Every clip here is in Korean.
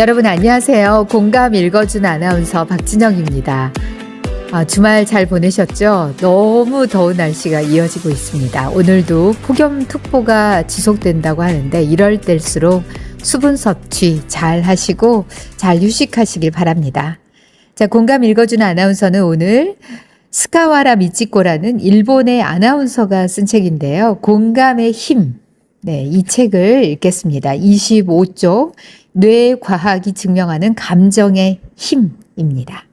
여러분 안녕하세요. 공감 읽어준 아나운서 박진영입니다. 주말 잘 보내셨죠? 너무 더운 날씨가 이어지고 있습니다. 오늘도 폭염특보가 지속된다고 하는데 이럴 때일수록 수분 섭취 잘 하시고 잘 휴식하시길 바랍니다. 자, 공감 읽어준 아나운서는 오늘 스카와라 미치코라는 일본의 아나운서가 쓴 책인데요. 공감의 힘. 네, 이 책을 읽겠습니다. 25쪽 뇌 과학이 증명하는 감정의 힘입니다.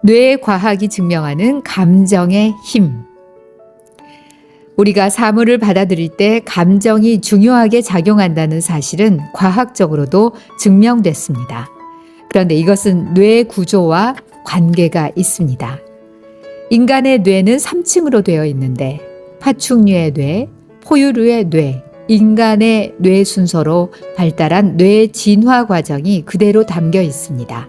뇌 과학이 증명하는 감정의 힘. 우리가 사물을 받아들일 때 감정이 중요하게 작용한다는 사실은 과학적으로도 증명됐습니다. 그런데 이것은 뇌 구조와 관계가 있습니다. 인간의 뇌는 3층으로 되어 있는데 파충류의 뇌, 포유류의 뇌, 인간의 뇌 순서로 발달한 뇌 진화 과정이 그대로 담겨 있습니다.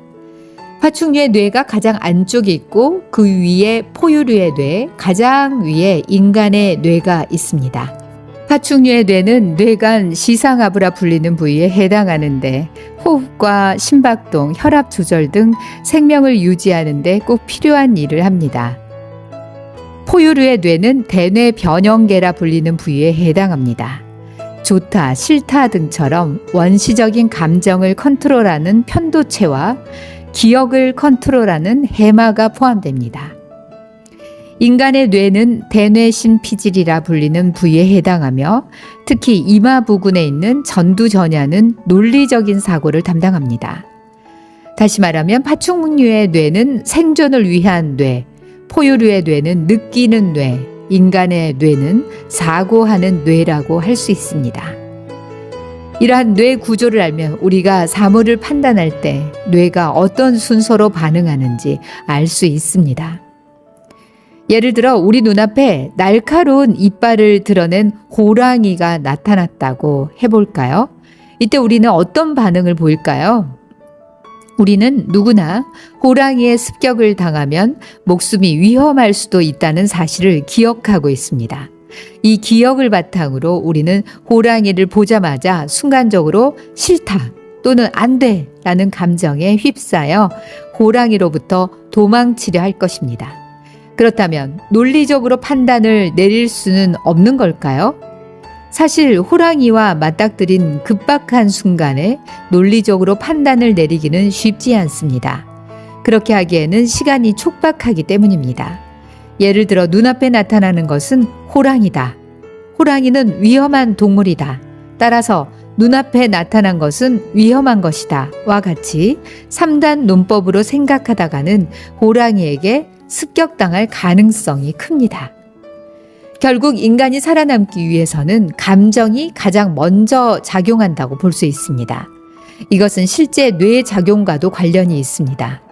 파충류의 뇌가 가장 안쪽에 있고 그 위에 포유류의 뇌, 가장 위에 인간의 뇌가 있습니다. 파충류의 뇌는 뇌간 시상하부라 불리는 부위에 해당하는데 호흡과 심박동, 혈압 조절 등 생명을 유지하는 데 꼭 필요한 일을 합니다. 포유류의 뇌는 대뇌 변형계라 불리는 부위에 해당합니다. 좋다, 싫다 등처럼 원시적인 감정을 컨트롤하는 편도체와 기억을 컨트롤하는 해마가 포함됩니다. 인간의 뇌는 대뇌신피질이라 불리는 부위에 해당하며 특히 이마 부근에 있는 전두전야는 논리적인 사고를 담당합니다. 다시 말하면 파충류의 뇌는 생존을 위한 뇌, 포유류의 뇌는 느끼는 뇌, 인간의 뇌는 사고하는 뇌라고 할 수 있습니다. 이러한 뇌 구조를 알면 우리가 사물을 판단할 때 뇌가 어떤 순서로 반응하는지 알 수 있습니다. 예를 들어 우리 눈앞에 날카로운 이빨을 드러낸 호랑이가 나타났다고 해볼까요? 이때 우리는 어떤 반응을 보일까요? 우리는 누구나 호랑이의 습격을 당하면 목숨이 위험할 수도 있다는 사실을 기억하고 있습니다. 이 기억을 바탕으로 우리는 호랑이를 보자마자 순간적으로 싫다 또는 안 돼 라는 감정에 휩싸여 호랑이로부터 도망치려 할 것입니다. 그렇다면 논리적으로 판단을 내릴 수는 없는 걸까요? 사실 호랑이와 맞닥뜨린 급박한 순간에 논리적으로 판단을 내리기는 쉽지 않습니다. 그렇게 하기에는 시간이 촉박하기 때문입니다. 예를 들어 눈앞에 나타나는 것은 호랑이다. 호랑이는 위험한 동물이다. 따라서 눈앞에 나타난 것은 위험한 것이다. 와 같이 3단 논법으로 생각하다가는 호랑이에게 습격당할 가능성이 큽니다. 결국 인간이 살아남기 위해서는 감정이 가장 먼저 작용한다고 볼 수 있습니다. 이것은 실제 뇌 작용과도 관련이 있습니다.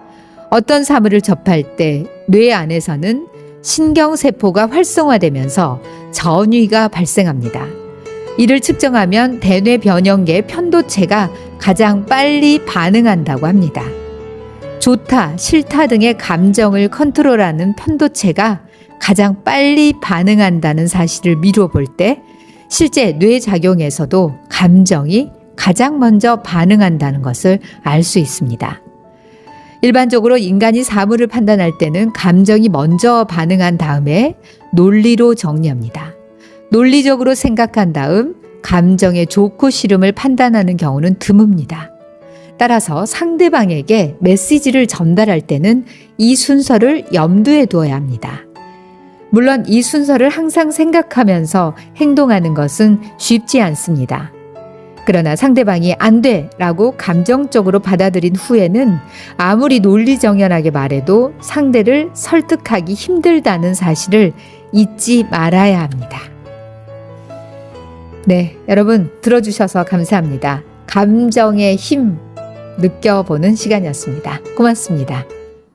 어떤 사물을 접할 때 뇌 안에서는 신경세포가 활성화되면서 전위가 발생합니다. 이를 측정하면 대뇌 변형계 편도체가 가장 빨리 반응한다고 합니다. 좋다, 싫다 등의 감정을 컨트롤하는 편도체가 가장 빨리 반응한다는 사실을 미루어 볼 때 실제 뇌작용에서도 감정이 가장 먼저 반응한다는 것을 알 수 있습니다. 일반적으로 인간이 사물을 판단할 때는 감정이 먼저 반응한 다음에 논리로 정리합니다. 논리적으로 생각한 다음 감정의 좋고 싫음을 판단하는 경우는 드뭅니다. 따라서 상대방에게 메시지를 전달할 때는 이 순서를 염두에 두어야 합니다. 물론 이 순서를 항상 생각하면서 행동하는 것은 쉽지 않습니다. 그러나 상대방이 안 돼 라고 감정적으로 받아들인 후에는 아무리 논리정연하게 말해도 상대를 설득하기 힘들다는 사실을 잊지 말아야 합니다. 네, 여러분 들어주셔서 감사합니다. 감정의 힘 느껴보는 시간이었습니다. 고맙습니다.